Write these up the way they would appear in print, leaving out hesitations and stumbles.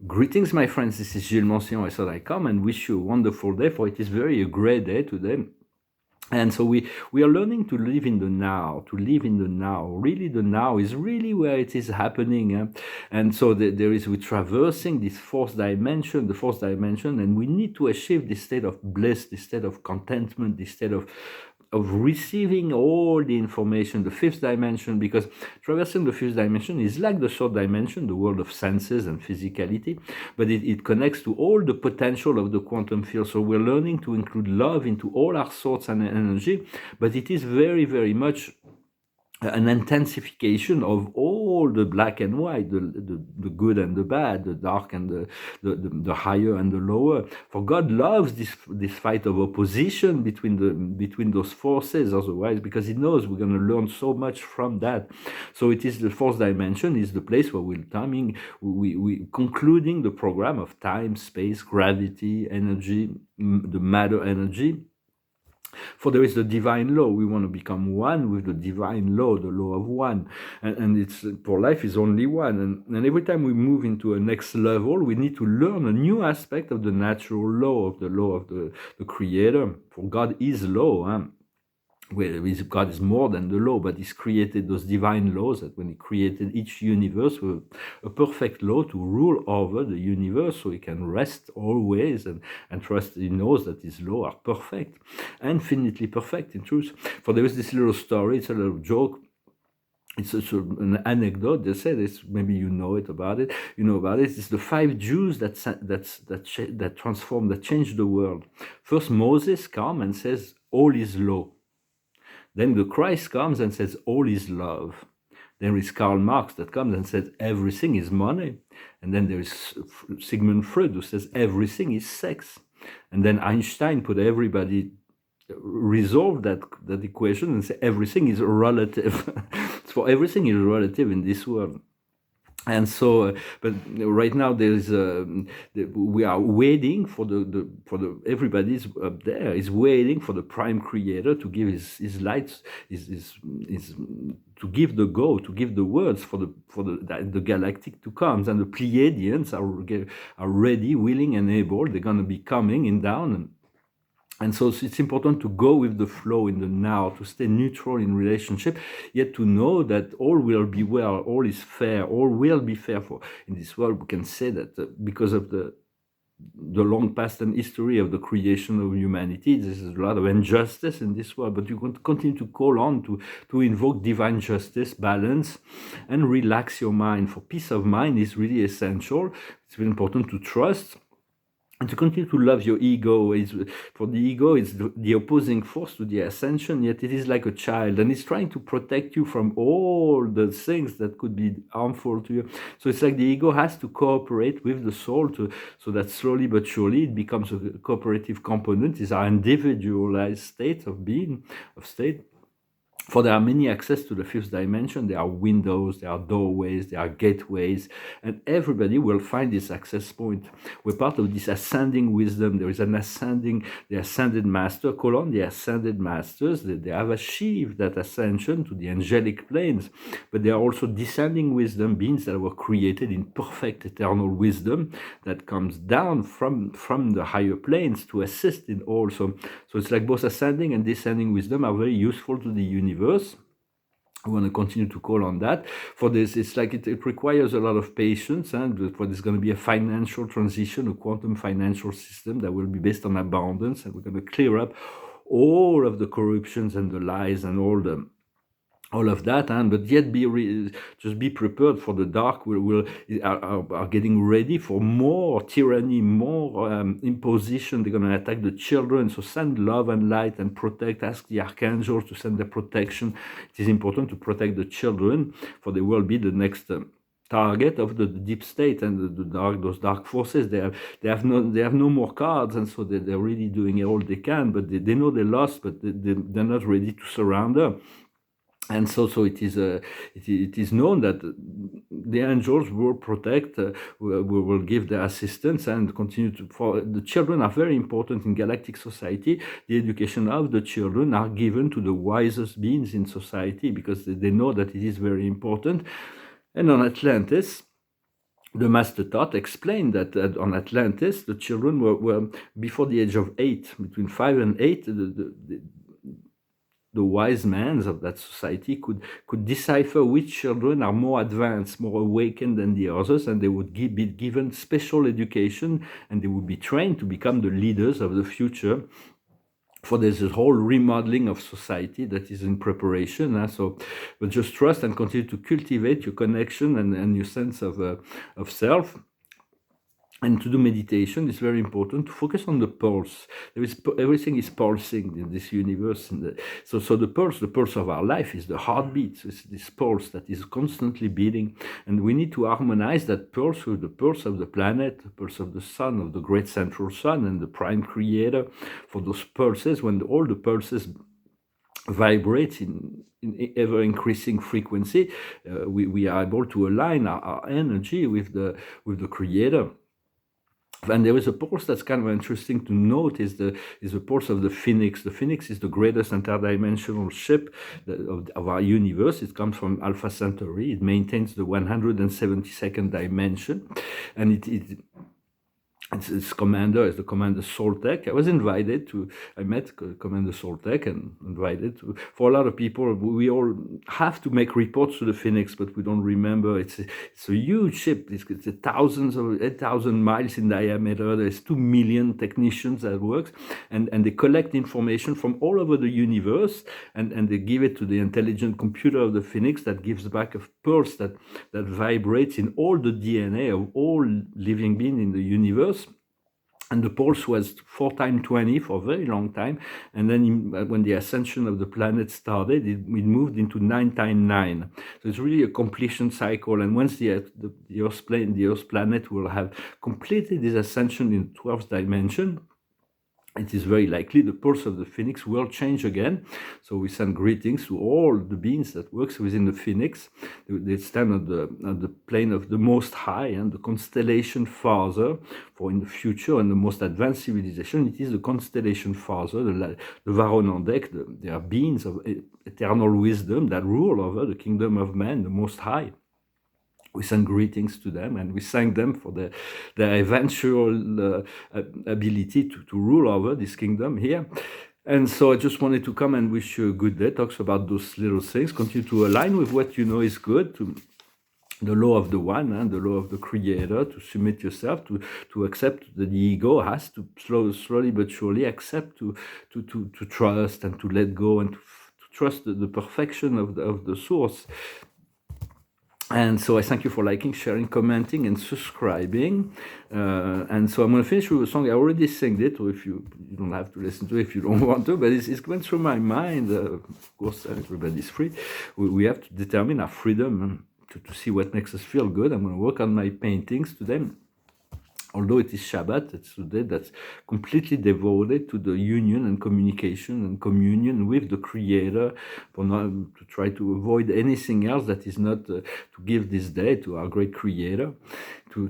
Greetings, my friends. This is Gilles Monsignor. I thought I come and wish you a wonderful day, for it is very a great day today. And so we are learning to live in the now, to live in the now. Really, the now is really where it is happening. And so we're traversing this fourth dimension, the fourth dimension, and we need to achieve this state of bliss, this state of contentment, this state of receiving all the information, the fifth dimension, because traversing the fifth dimension is like the third dimension, the world of senses and physicality, but it connects to all the potential of the quantum field. So we're learning to include love into all our thoughts and energy, but it is very, very much an intensification of all the black and white, the good and the bad, the dark and the higher and the lower. For God loves this fight of opposition between those forces, otherwise, because He knows we're going to learn so much from that. So it is the fourth dimension is the place where we concluding the program of time, space, gravity, energy, the matter energy. For there is the divine law. We want to become one with the divine law, the law of one. And it's for life is only one. And every time we move into a next level, we need to learn a new aspect of the natural law, of the Creator. For God is law. God is more than the law, but He's created those divine laws that when He created each universe with a perfect law to rule over the universe, so He can rest always and trust He knows that His laws are perfect, infinitely perfect in truth. For there is this little story, it's a little joke. It's an anecdote. They say this. Maybe you know about it. It's the 5 Jews that changed the world. First, Moses comes and says, "All is law." Then the Christ comes and says, all is love. Then there is Karl Marx that comes and says, everything is money. And then there is Sigmund Freud who says, everything is sex. And then Einstein resolve that equation and say, everything is relative. So everything is relative in this world. And so, but right now we are waiting for everybody's up there is waiting for the prime creator to give his lights, to give the go, to give the words for the galactic to come, and the Pleiadians are ready, willing, and able. They're going to be coming in down. And so it's important to go with the flow in the now, to stay neutral in relationship, yet to know that all will be well, all is fair, all will be fair. For in this world, we can say that because of the long past and history of the creation of humanity, there's a lot of injustice in this world, but you can continue to call on to invoke divine justice, balance, and relax your mind. For peace of mind is really essential. It's very important to trust and to continue to love your ego. For the ego, it's the opposing force to the ascension, yet it is like a child, and it's trying to protect you from all the things that could be harmful to you. So it's like the ego has to cooperate with the soul so that slowly but surely it becomes a cooperative component. It's our individualized state of being, of state. For there are many access to the fifth dimension. There are windows, there are doorways, there are gateways, and everybody will find this access point. We're part of this ascending wisdom. There is the ascended master, the ascended masters. They have achieved that ascension to the angelic planes, but there are also descending wisdom beings that were created in perfect eternal wisdom that comes down from the higher planes to assist in all. So it's like both ascending and descending wisdom are very useful to the universe. I want to continue to call on that. For this, it's like it requires a lot of patience, and for there's going to be a financial transition, a quantum financial system that will be based on abundance, and we're going to clear up all of the corruptions and the lies and all of that, but yet just be prepared for the dark. Are getting ready for more tyranny, more imposition. They're going to attack the children. So send love and light and protect. Ask the archangels to send their protection. It is important to protect the children, for they will be the next target of the deep state and those dark forces. They have no more cards, and so they're really doing all they can. But they know they lost, but they're not ready to surrender. And so it is known that the angels will protect, will give their assistance and continue to. For the children are very important in galactic society. The education of the children are given to the wisest beings in society because they know that it is very important. And on Atlantis, the master thought explained that on Atlantis, the children were before the age of 8, between 5 and 8, the wise men of that society could decipher which children are more advanced, more awakened than the others, and they would be given special education, and they would be trained to become the leaders of the future. For there's a whole remodeling of society that is in preparation. But just trust and continue to cultivate your connection and your sense of self. And to do meditation is very important to focus on the pulse. Everything is pulsing in this universe. So the pulse of our life is the heartbeat. So it's this pulse that is constantly beating, and we need to harmonize that pulse with the pulse of the planet, the pulse of the sun, of the great central sun, and the prime creator. For those pulses, when all the pulses vibrate in ever increasing frequency, we are able to align our energy with the creator. And there is a pulse that's kind of interesting to note is the pulse of the Phoenix. The Phoenix is the greatest interdimensional ship of our universe. It comes from Alpha Centauri. It maintains the 172nd dimension, and its commander is the Commander Soltec. I met Commander Soltec and invited for a lot of people. We all have to make reports to the Phoenix, but we don't remember. It's a huge ship. It's 8,000 miles in diameter. There's 2 million technicians that works, and they collect information from all over the universe, and they give it to the intelligent computer of the Phoenix that gives back a pulse that vibrates in all the DNA of all living beings in the universe. And the pulse was 4 times 20 for a very long time. And then when the ascension of the planet started, it moved into 9 times 9. So it's really a completion cycle. And once the Earth planet will have completed this ascension in 12th dimension, it is very likely the pulse of the Phoenix will change again. So we send greetings to all the beings that works within the Phoenix. They stand on the plane of the Most High and the constellation Father. For in the future and the most advanced civilization, it is the constellation Father, the Varonandek. They are beings of eternal wisdom that rule over the kingdom of man, the Most High. We send greetings to them, and we thank them for their eventual ability to rule over this kingdom here. And so I just wanted to come and wish you a good day. Talks about those little things. Continue to align with what you know is good, to the law of the one and the law of the creator, to submit yourself, to accept that the ego has to slowly but surely accept, to trust and to let go, and to trust the perfection of the source. And so I thank you for liking, sharing, commenting, and subscribing. And so I'm going to finish with a song. I already sang it, or if you don't have to listen to it if you don't want to, but it's going through my mind. Of course, everybody's free. We have to determine our freedom to see what makes us feel good. I'm going to work on my paintings today. Although it is Shabbat, it's a day that's completely devoted to the union and communication and communion with the Creator, for not to try to avoid anything else that is not to give this day to our great Creator, to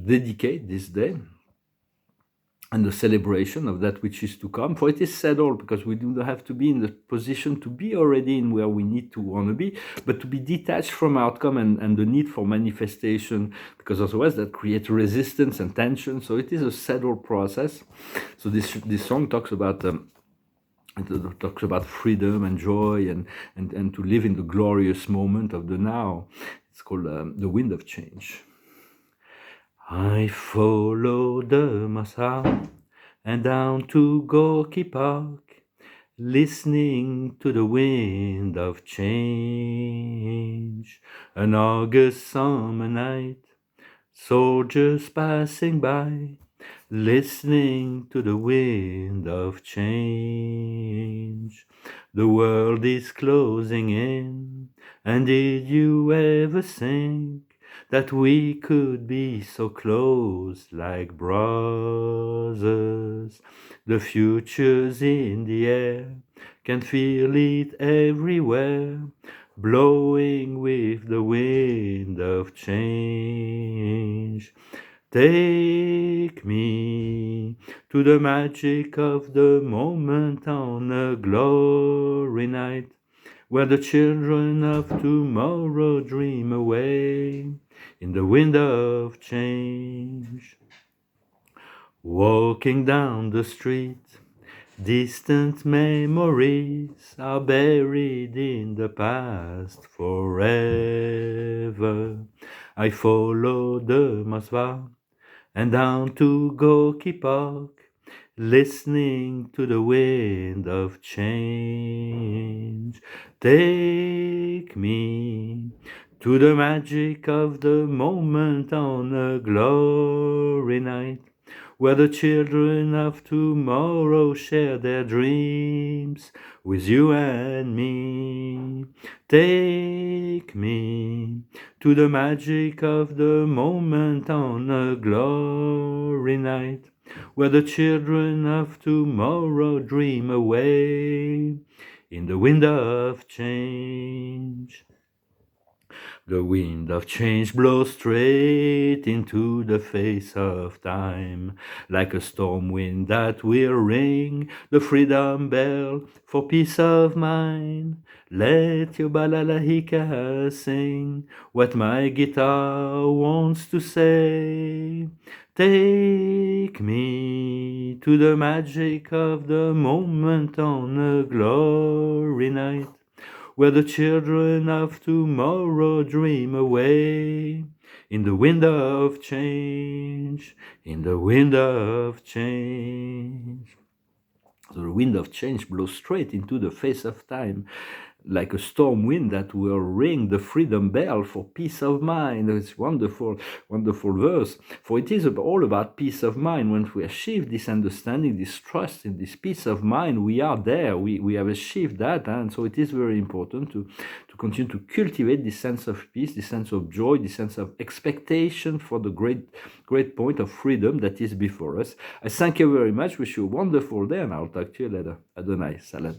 dedicate this day and the celebration of that which is to come. For it is settled, because we do not have to be in the position to be already in where we need to want to be, but to be detached from outcome and the need for manifestation, because otherwise that creates resistance and tension. So it is a settled process. So this song talks about freedom and joy and to live in the glorious moment of the now. It's called The Wind of Change. I followed the Massa and down to Gorky Park, listening to the wind of change. An August summer night, soldiers passing by, listening to the wind of change. The world is closing in, and did you ever think that we could be so close like brothers? The future's in the air, can feel it everywhere, blowing with the wind of change. Take me to the magic of the moment on a glory night, where the children of tomorrow dream away. in the wind of change. Walking down the street, distant memories are buried in the past forever. I follow the Masva and down to Gorky Park, listening to the wind of change. Take me to the magic of the moment on a glory night, where the children of tomorrow share their dreams with you and me. Take me to the magic of the moment on a glory night, where the children of tomorrow dream away in the wind of change. The wind of change blows straight into the face of time, like a storm wind that will ring the freedom bell for peace of mind. Let your balalahika sing what my guitar wants to say. Take me to the magic of the moment on a glory night, where the children of tomorrow dream away in the wind of change, in the wind of change. So the wind of change blows straight into the face of time, like a storm wind that will ring the freedom bell for peace of mind. It's wonderful, wonderful verse. For it is all about peace of mind. When we achieve this understanding, this trust in this peace of mind, we are there. We have achieved that. And so it is very important to continue to cultivate this sense of peace, this sense of joy, this sense of expectation for the great point of freedom that is before us. I thank you very much. Wish you a wonderful day, and I'll talk to you later. Adonai. Salat.